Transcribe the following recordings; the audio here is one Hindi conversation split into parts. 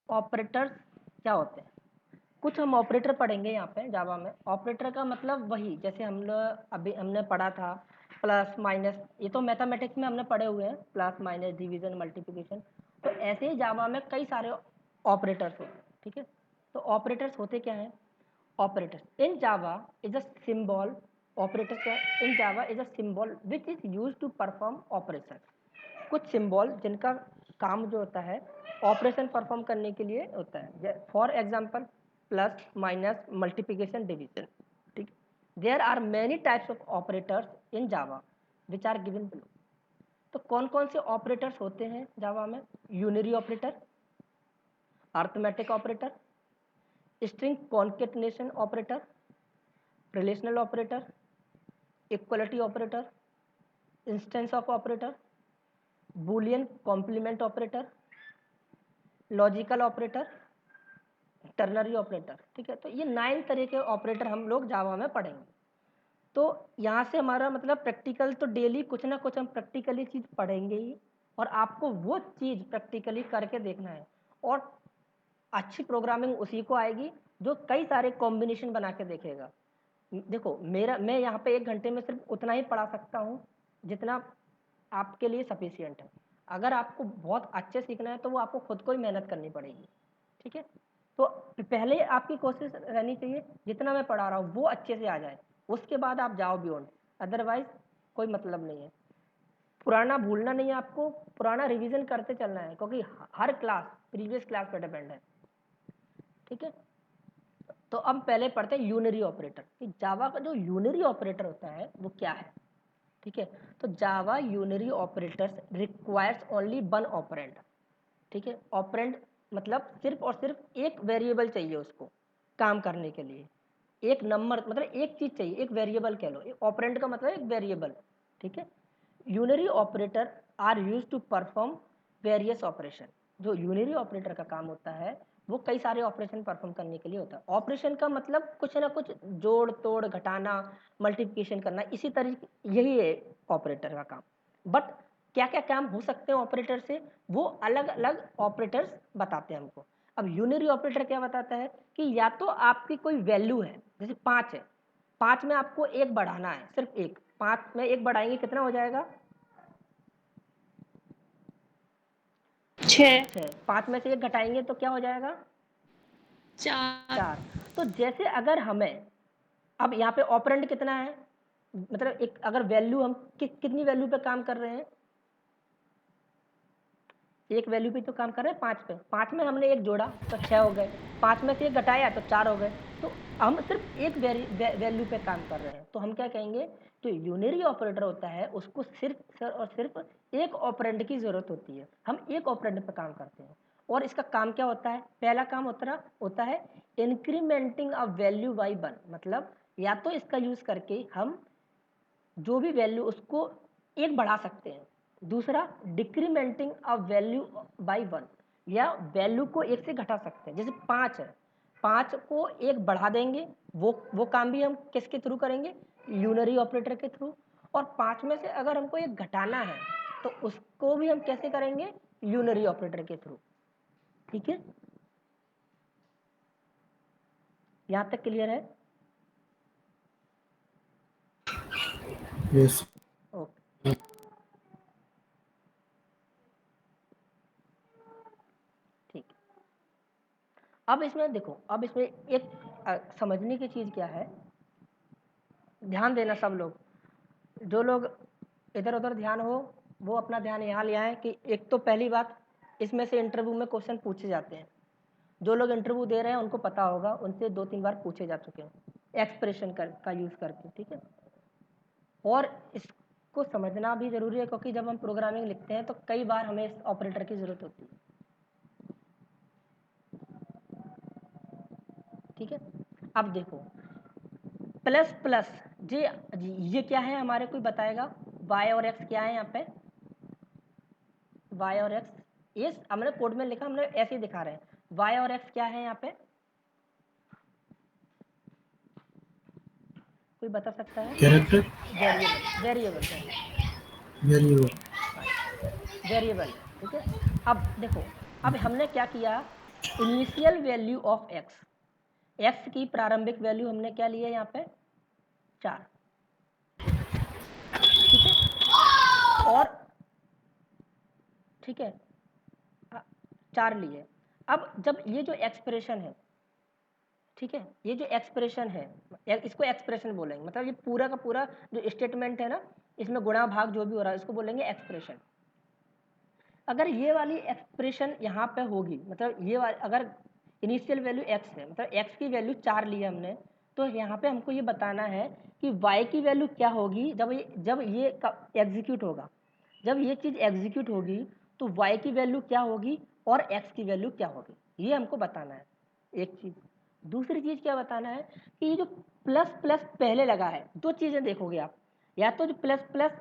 ऑपरेटर्स क्या होते हैं, कुछ हम ऑपरेटर पढ़ेंगे यहाँ पे जावा में। ऑपरेटर का मतलब वही जैसे हम लोग अभी हमने पढ़ा था प्लस माइनस, ये तो मैथमेटिक्स में हमने पढ़े हुए हैं, प्लस माइनस डिवीजन मल्टीप्लिकेशन। तो ऐसे ही जावा में कई सारे ऑपरेटर्स होते हैं, ठीक है। तो ऑपरेटर्स होते क्या हैं, operators in Java is a symbol, operators क्या in Java is a symbol which is use to perform operation. कुछ सिंबल जिनका काम जो होता है ऑपरेशन परफॉर्म करने के लिए होता है, for example plus minus multiplication division, ठीक। There are many types of operators in Java which are given below. तो कौन कौन से ऑपरेटर्स होते हैं जावा में, unary operator, arithmetic operator, string concatenation operator, relational operator, equality operator, instance of operator, boolean complement operator, logical operator, ternary operator, ठीक है। तो ये 9 तरह के ऑपरेटर हम लोग जावा में पढ़ेंगे। तो यहाँ से हमारा मतलब प्रैक्टिकल तो डेली कुछ ना कुछ हम प्रैक्टिकली चीज़ पढ़ेंगे ही, और आपको वो चीज़ प्रैक्टिकली करके देखना है। और अच्छी प्रोग्रामिंग उसी को आएगी जो कई सारे कॉम्बिनेशन बना के देखेगा। देखो मैं यहाँ पे 1 घंटे में सिर्फ उतना ही पढ़ा सकता हूँ जितना आपके लिए सफिशियंट है। अगर आपको बहुत अच्छे सीखना है तो वो आपको खुद को ही मेहनत करनी पड़ेगी, ठीक है। तो पहले आपकी कोशिश रहनी चाहिए जितना मैं पढ़ा रहा हूँ वो अच्छे से आ जाए, उसके बाद आप जाओ बियॉन्ड, अदरवाइज कोई मतलब नहीं है। पुराना भूलना नहीं है आपको, पुराना रिवीजन करते चलना है, क्योंकि हर क्लास प्रीवियस क्लास पर डिपेंड है, ठीक है। तो अब पहले पढ़ते हैं यूनरी ऑपरेटर कि जावा का जो यूनरी ऑपरेटर होता है वो क्या है, ठीक है। तो Java unary operators requires only one operand, ठीक है। ऑपरेंड मतलब सिर्फ और सिर्फ एक वेरिएबल चाहिए उसको काम करने के लिए, एक नंबर मतलब एक चीज़ चाहिए, एक वेरिएबल कह लो, एक ऑपरेंड का मतलब एक वेरिएबल, ठीक है। Unary operator are use to perform various operation. जो यूनरी ऑपरेटर का काम होता है वो कई सारे ऑपरेशन परफॉर्म करने के लिए होता है। ऑपरेशन का मतलब कुछ ना कुछ जोड़ तोड़ घटाना मल्टीप्लिकेशन करना, इसी तरीके यही है ऑपरेटर का काम। बट क्या क्या काम हो सकते हैं ऑपरेटर से, वो अलग अलग ऑपरेटर्स बताते हैं हमको। अब यूनरी ऑपरेटर क्या बताता है कि या तो आपकी कोई वैल्यू है, जैसे 5 है, 5 में आपको एक बढ़ाना है, सिर्फ एक, 5 में एक बढ़ाएंगे कितना हो जाएगा, 6, 6। 5 में से एक घटाएंगे तो क्या हो जाएगा, 4, 4। तो जैसे अगर हमें अब यहाँ पे ऑपरेंड कितना है, मतलब एक अगर वैल्यू हम कितनी वैल्यू पे काम कर रहे हैं, एक वैल्यू पे तो काम कर रहे हैं 5 पे, 5 में हमने एक जोड़ा तो 6 हो गए, 5 में से एक घटाया तो 4 हो गए। तो हम सिर्फ एक वैल्यू पे काम कर रहे हैं, तो हम क्या कहेंगे, जो यूनरी ऑपरेटर होता है उसको सिर्फ और सिर्फ एक ऑपरेंड की जरूरत होती है, हम एक ऑपरेंड पे काम करते हैं। और इसका काम क्या होता है, पहला काम होता है इंक्रीमेंटिंग अ वैल्यू बाई 1, मतलब या तो इसका यूज करके हम जो भी वैल्यू उसको एक बढ़ा सकते हैं, दूसरा डिक्रीमेंटिंग अ वैल्यू बाई 1, या वैल्यू को एक से घटा सकते हैं। जैसे 5 है, 5 को एक बढ़ा देंगे, वो काम भी हम किसके थ्रू करेंगे, यूनरी ऑपरेटर के थ्रू। और 5 में से अगर हमको एक घटाना है तो उसको भी हम कैसे करेंगे, यूनरी ऑपरेटर के थ्रू, ठीक है। यहाँ तक क्लियर है, यस। ओके ठीक है। अब इसमें देखो, अब इसमें एक समझने की चीज़ क्या है, ध्यान देना सब लोग, जो लोग इधर उधर ध्यान हो वो अपना ध्यान यहाँ ले आए कि एक तो पहली बात, इसमें से इंटरव्यू में क्वेश्चन पूछे जाते हैं, जो लोग इंटरव्यू दे रहे हैं उनको पता होगा, उनसे 2-3 बार पूछे जा चुके हैं एक्सप्रेशन का यूज़ करके, ठीक है। और इसको समझना भी ज़रूरी है क्योंकि जब हम प्रोग्रामिंग लिखते हैं तो कई बार हमें इस ऑपरेटर की ज़रूरत होती है, ठीक है। अब देखो प्लस प्लस ये क्या है हमारे, कोई बताएगा, वाई और एक्स क्या है यहाँ पे, वाई और एक्स, ये हमने कोड में लिखा, हमने ऐसे ही दिखा रहे हैं, वाई और एक्स क्या है यहाँ पे, कोई बता सकता है, character variable variable variable variable है, ठीक है। अब देखो, अब हमने क्या किया, initial value of x, x की प्रारंभिक वैल्यू हमने क्या ली है यहाँ पे 4, ठीक है। और ठीक है 4 लिए। अब जब ये जो एक्सप्रेशन है, ठीक है, ये जो एक्सप्रेशन है इसको एक्सप्रेशन बोलेंगे, मतलब ये पूरा का पूरा जो स्टेटमेंट है ना, इसमें गुणा भाग जो भी हो रहा है इसको बोलेंगे एक्सप्रेशन। अगर ये वाली एक्सप्रेशन यहाँ पे होगी, मतलब ये वाली अगर इनिशियल वैल्यू एक्स है, मतलब एक्स की वैल्यू 4 ली है हमने, तो यहाँ पे हमको ये बताना है कि वाई की वैल्यू क्या होगी जब ये एग्जीक्यूट होगा। जब ये चीज़ एग्जीक्यूट होगी तो वाई की वैल्यू क्या होगी और एक्स की वैल्यू क्या होगी, ये हमको बताना है एक चीज़। दूसरी चीज़ क्या बताना है कि ये जो प्लस प्लस पहले लगा है, दो चीज़ें देखोगे आप, या तो जो प्लस प्लस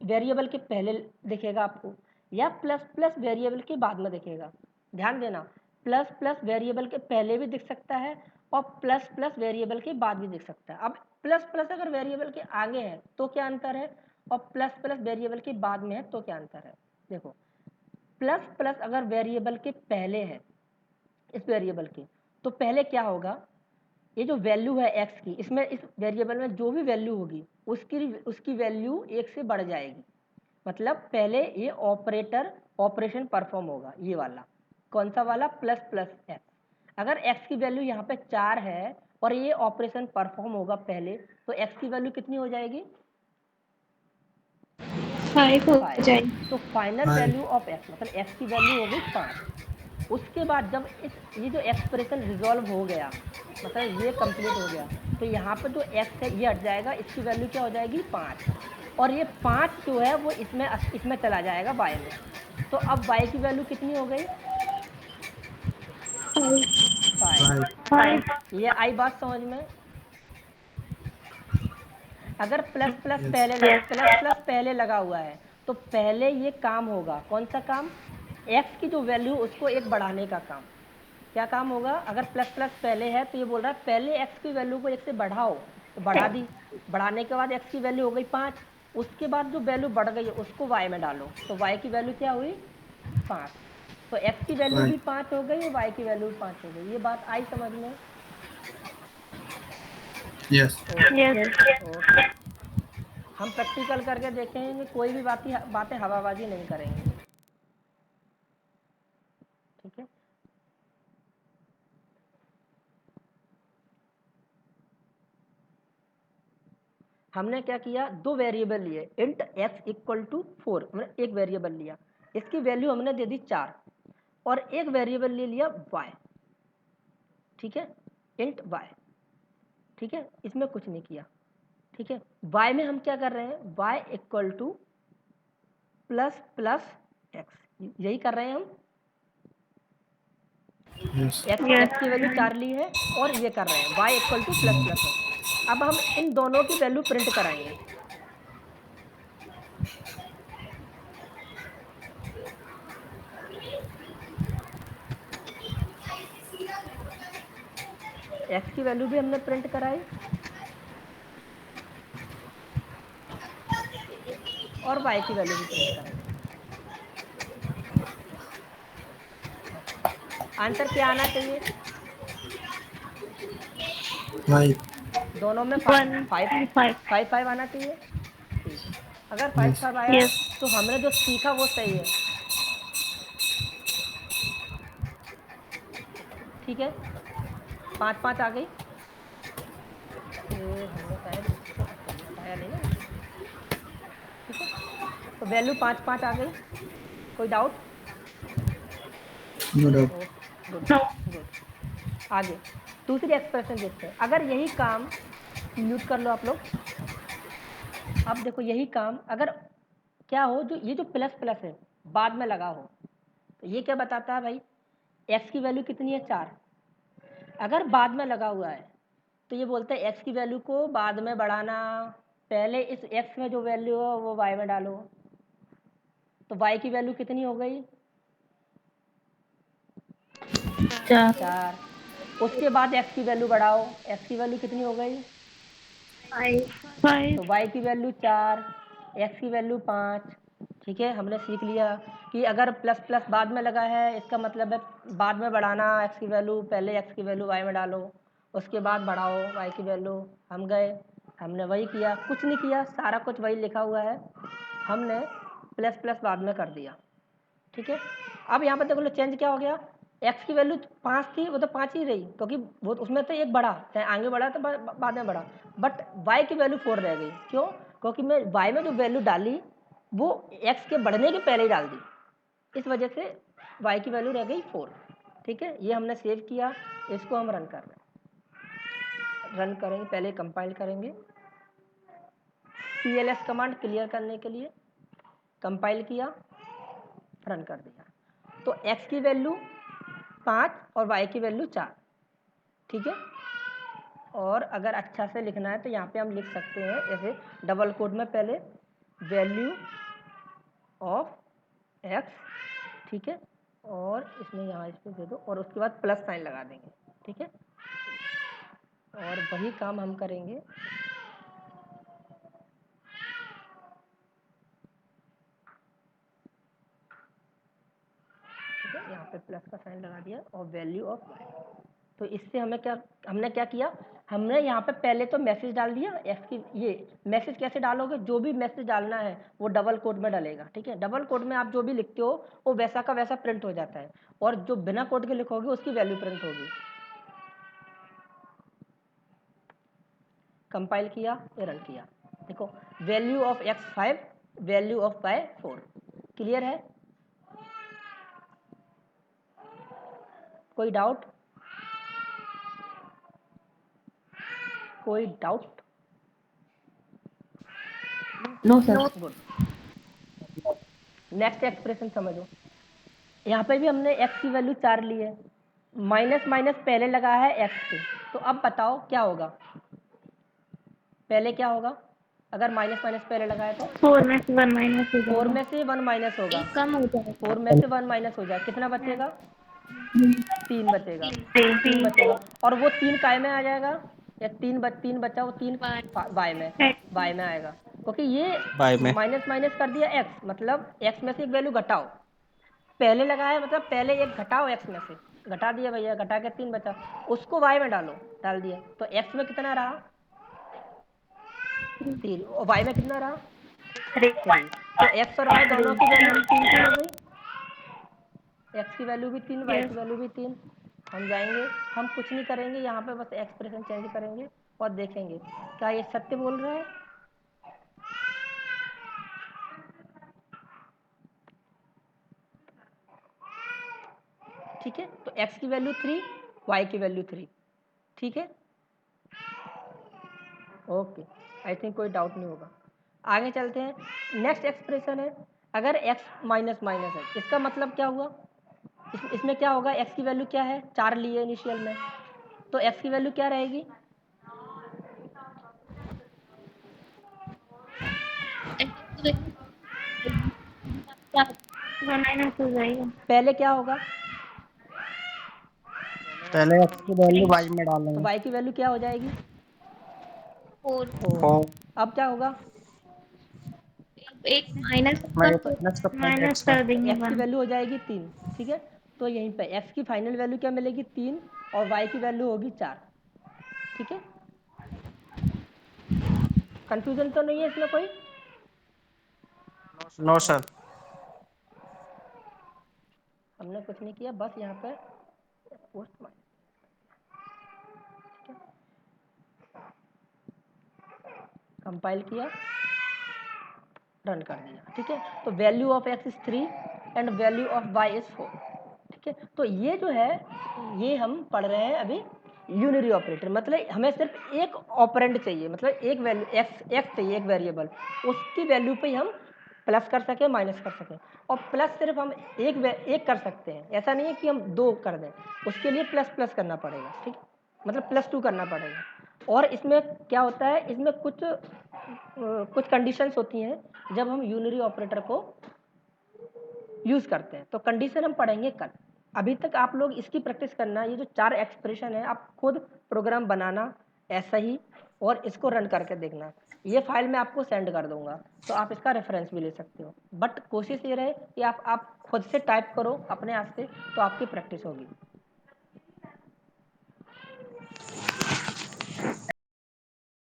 वेरिएबल के पहले दिखेगा आपको, या प्लस प्लस वेरिएबल के बाद में दिखेगा। ध्यान देना, प्लस प्लस वेरिएबल के पहले भी दिख सकता है और प्लस प्लस वेरिएबल के बाद भी दिख सकता है। अब प्लस प्लस अगर वेरिएबल के आगे है तो क्या अंतर है, और प्लस प्लस वेरिएबल के बाद में है तो क्या अंतर है। देखो, प्लस प्लस अगर वेरिएबल के पहले है इस वेरिएबल के, तो पहले क्या होगा, ये जो वैल्यू है एक्स की, इसमें इस वेरिएबल में जो भी वैल्यू होगी उसकी वैल्यू 1 से बढ़ जाएगी। मतलब पहले ये ऑपरेशन परफॉर्म होगा, ये वाला कौन सा वाला, प्लस प्लस एक्स। अगर एक्स की वैल्यू यहाँ पे 4 है और ये ऑपरेशन परफॉर्म होगा पहले, तो एक्स की वैल्यू कितनी हो जाएगी 5 हो 5। जाएगी। तो फाइनल वैल्यू ऑफ एक्स, मतलब एक्स की वैल्यू हो गई 5। उसके बाद जब ये जो एक्सप्रेशन रिजॉल्व हो गया, मतलब ये कंप्लीट हो गया, तो यहाँ पे जो एक्स है ये हट जाएगा, इसकी वैल्यू क्या हो जाएगी 5, और ये 5 जो है वो इसमें चला जाएगा वाई में। तो अब वाई की वैल्यू कितनी हो गई 5। 5 ये आई बात समझ में। अगर प्लस प्लस पहले लगा हुआ है तो पहले ये काम होगा, कौन सा काम, एक्स की जो वैल्यू उसको 1 बढ़ाने का काम। क्या काम होगा, अगर प्लस प्लस पहले है तो ये बोल रहा है पहले एक्स की वैल्यू को 1 से बढ़ाओ, तो बढ़ा दी, बढ़ाने के बाद एक्स की वैल्यू हो गई 5। उसके बाद जो वैल्यू बढ़ गई है उसको वाई में डालो, तो वाई की वैल्यू क्या हुई 5। तो एक्स की वैल्यू भी 5 हो गई और वाई की वैल्यू भी 5 हो गई। ये बात आई समझ में। यस ओके, हम प्रैक्टिकल करके देखेंगे, कोई भी बातें हवाबाजी नहीं करेंगे, ठीक है। हमने क्या किया, दो वेरिएबल लिए, इंट एक्स इक्वल टू 4, हमने एक वेरिएबल लिया, इसकी वैल्यू हमने दे दी 4, और एक वेरिएबल ले लिया y, ठीक है, इंट y, ठीक है, इसमें कुछ नहीं किया, ठीक है। y में हम क्या कर रहे हैं, y equal two plus plus x, यही कर रहे हैं हम। एक्स की वैल्यू 4 ली है और ये कर रहे हैं y equal two plus plus x. अब हम इन दोनों की वैल्यू प्रिंट कराएंगे। एक्स की वैल्यू भी हमने प्रिंट कराई और y की वैल्यू भी प्रिंट कराई। आंसर क्या आना चाहिए, दोनों में 5 आना चाहिए, ठीक है। अगर 5 आया तो हमने जो सीखा वो सही है, ठीक है। 5 आ गई, ये हमने शायद इसको हटाया नहीं ना, ठीक है। तो वैल्यू 5 आ गई, कोई doubt, no doubt. Good good. आगे दूसरी एक्सप्रेशन देखते हैं। अगर यही काम, म्यूट कर लो आप लोग। अब देखो यही काम अगर क्या हो, जो ये जो प्लस प्लस है बाद में लगा हो, तो ये क्या बताता है भाई, एक्स की वैल्यू कितनी है 4, अगर बाद में लगा हुआ है तो ये बोलते हैं एक्स की वैल्यू को बाद में बढ़ाना, पहले इस एक्स में जो वैल्यू हो वो वाई में डालो, तो वाई की वैल्यू कितनी हो गई 4। उसके बाद एक्स की वैल्यू बढ़ाओ, एक्स की वैल्यू कितनी हो गई, 5 तो वाई की वैल्यू 4, एक्स की वैल्यू 5, ठीक है, हमने सीख लिया कि अगर प्लस प्लस बाद में लगा है इसका मतलब है बाद में बढ़ाना, एक्स की वैल्यू पहले एक्स की वैल्यू वाई में डालो, उसके बाद बढ़ाओ वाई की वैल्यू। हम गए, हमने वही किया, कुछ नहीं किया, सारा कुछ वही लिखा हुआ है, हमने प्लस प्लस बाद में कर दिया। ठीक है, अब यहाँ पर देखो लो चेंज क्या हो गया, एक्स की वैल्यू 5 थी, वो तो 5 ही रही क्योंकि वो उसमें तो एक बढ़ा, चाहे आगे बढ़ा तो बाद में बढ़ा, बट वाई की वैल्यू 4 रह गई। क्यों? क्योंकि मैं वाई में जो वैल्यू डाली वो एक्स के बढ़ने के पहले ही डाल दी, इस वजह से वाई की वैल्यू रह गई 4। ठीक है, ये हमने सेव किया, इसको हम रन कर रहे हैं, रन करेंगे, पहले कंपाइल करेंगे cls कमांड क्लियर करने के लिए, कंपाइल किया, रन कर दिया, तो x की वैल्यू 5 और y की वैल्यू 4। ठीक है, और अगर अच्छा से लिखना है तो यहाँ पे हम लिख सकते हैं ऐसे डबल कोट में पहले वैल्यू ऑफ x, ठीक है, और इसमें यहाँ इस पर दे दो और उसके बाद प्लस साइन लगा देंगे। ठीक है, और वही काम हम करेंगे यहाँ पे प्लस का साइन लगा दिया और वैल्यू ऑफ वाई। तो इससे हमने क्या किया, हमने यहाँ पे पहले तो मैसेज डाल दिया एक्स की। ये मैसेज कैसे डालोगे, जो भी मैसेज डालना है वो डबल कोड में डलेगा। ठीक है, डबल कोड में आप जो भी लिखते हो वो वैसा का वैसा प्रिंट हो जाता है, और जो बिना कोड के लिखोगे उसकी वैल्यू प्रिंट होगी। कंपाइल किया, रन किया, देखो value of X 5, value of Y 4। Clear है? कोई डाउट? कोई doubt? No sir. Good. Next expression समझो, यहाँ पे भी हमने x की वैल्यू 4 ली है, माइनस माइनस पहले लगा है x के, तो अब बताओ क्या होगा, पहले क्या होगा अगर माइनस माइनस पहले लगाए तो? 4 में से 1 माइनस हो 4 जाएगा, में से 1 माइनस होगा, एक कम हो जाएगा। 4 में से 1 माइनस हो जाए, कितना बचेगा? 3 बचेगा, 3 3 बचेगा, और वो 3 काय में आ जाएगा, या 3 बचा, वो 3 बाय में आएगा, क्योंकि ये बाय में माइनस माइनस कर दिया x, मतलब x में से एक वैल्यू घटाओ, पहले लगाया मतलब पहले एक घटाओ x में से, घटा दिया भैया, घटा के 3 बचा, उसको y में डालो, डाल दिया, तो x में कितना रहा? 3, और y में कितना रहा? 3। तो x और y दोनों की वैल्यू 3 हो गई, x की वैल्यू भी 3, y की वैल्यू भी 3। हम जाएंगे, हम कुछ नहीं करेंगे, यहाँ पे बस एक्सप्रेशन चेंज करेंगे और देखेंगे क्या ये सत्य बोल रहा है। ठीक है, तो x की वैल्यू 3, y की वैल्यू 3। ठीक है, ओके, आई थिंक कोई डाउट नहीं होगा। आगे चलते हैं, नेक्स्ट एक्सप्रेशन है, अगर x माइनस माइनस है, इसका मतलब क्या हुआ, इसमें क्या होगा, x की वैल्यू क्या है, 4 ली है इनिशियल में, तो x की वैल्यू क्या रहेगी? माइनस हो जाएगा, पहले क्या होगा, पहले x की वैल्यू y में तो डालेंगे। y की वैल्यू क्या हो जाएगी? 4। 4। अब क्या होगा, एक माइनस मैं कर प्लस का पॉइंट माइनस x कर में। देंगे x की 1। वैल्यू हो जाएगी 3। ठीक है, तो यहीं पे x की फाइनल वैल्यू क्या मिलेगी, 3, और y की वैल्यू होगी 4। ठीक है, कंफ्यूजन तो नहीं है इसमें कोई? No sir. हमने कुछ नहीं किया, बस यहाँ पे पोस्ट माइनस, कंपाइल किया, रन कर दिया। ठीक है, तो value of x is 3 and value of y is 4। ठीक है, तो ये जो है ये हम पढ़ रहे हैं अभी यूनरी ऑपरेटर, मतलब हमें सिर्फ एक ऑपरेंड चाहिए, मतलब एक वैल्यू x चाहिए, एक वेरिएबल, उसकी वैल्यू पे हम प्लस कर सकें माइनस कर सकें, और प्लस सिर्फ हम एक कर सकते हैं, ऐसा नहीं है कि हम 2 कर दें, उसके लिए प्लस प्लस करना पड़ेगा। ठीक, मतलब +2 करना पड़ेगा। और इसमें क्या होता है, इसमें कुछ कंडीशंस होती हैं जब हम यूनरी ऑपरेटर को यूज़ करते हैं, तो कंडीशन हम पढ़ेंगे कल। अभी तक आप लोग इसकी प्रैक्टिस करना, ये जो 4 एक्सप्रेशन है आप खुद प्रोग्राम बनाना, ऐसा ही और इसको रन करके देखना। ये फाइल मैं आपको सेंड कर दूंगा, तो आप इसका रेफरेंस भी ले सकते हो। बट कोशिश ये रहे कि आप खुद से टाइप करो अपने हाथ से, तो आपकी प्रैक्टिस होगी।